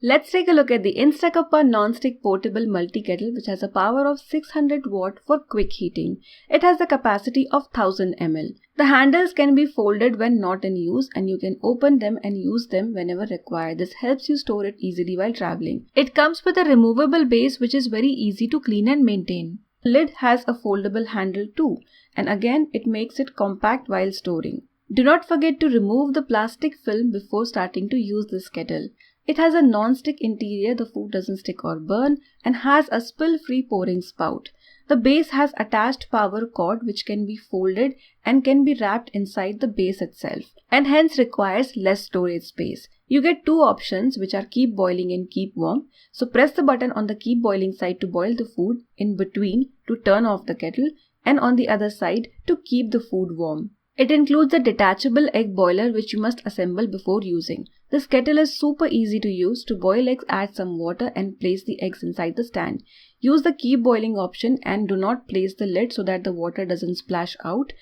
Let's take a look at the InstaCuppa non-stick portable multi-kettle, which has a power of 600 watt for quick heating. It has the capacity of 1000 ml. The handles can be folded when not in use, and you can open them and use them whenever required. This helps you store it easily while traveling. It comes with a removable base which is very easy to clean and maintain. The lid has a foldable handle too, and again it makes it compact while storing. Do not forget to remove the plastic film before starting to use this kettle. It has a non-stick interior, the food doesn't stick or burn, and has a spill-free pouring spout. The base has attached power cord which can be folded and can be wrapped inside the base itself, and hence requires less storage space. You get two options, which are keep boiling and keep warm. So press the button on the keep boiling side to boil the food, in between to turn off the kettle, and on the other side to keep the food warm. It includes a detachable egg boiler which you must assemble before using. This kettle is super easy to use. To boil eggs, add some water and place the eggs inside the stand. Use the keep boiling option and do not place the lid so that the water doesn't splash out.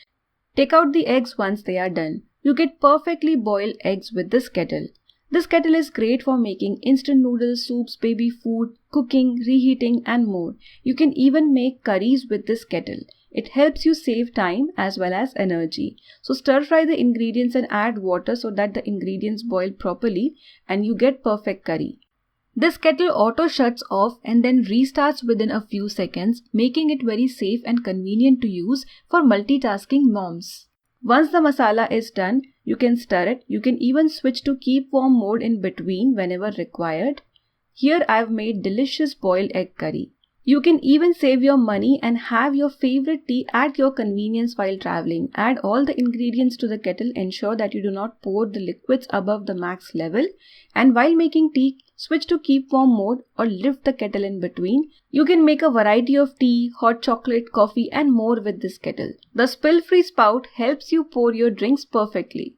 Take out the eggs once they are done. You get perfectly boiled eggs with this kettle. This kettle is great for making instant noodles, soups, baby food, cooking, reheating and more. You can even make curries with this kettle. It helps you save time as well as energy. So stir fry the ingredients and add water so that the ingredients boil properly and you get perfect curry. This kettle auto shuts off and then restarts within a few seconds, making it very safe and convenient to use for multitasking moms. Once the masala is done, you can stir it. You can even switch to keep warm mode in between whenever required. Here I have made delicious boiled egg curry. You can even save your money and have your favorite tea at your convenience while traveling. Add all the ingredients to the kettle. Ensure that you do not pour the liquids above the max level. And while making tea, switch to keep warm mode or lift the kettle in between. You can make a variety of tea, hot chocolate, coffee and more with this kettle. The spill-free spout helps you pour your drinks perfectly.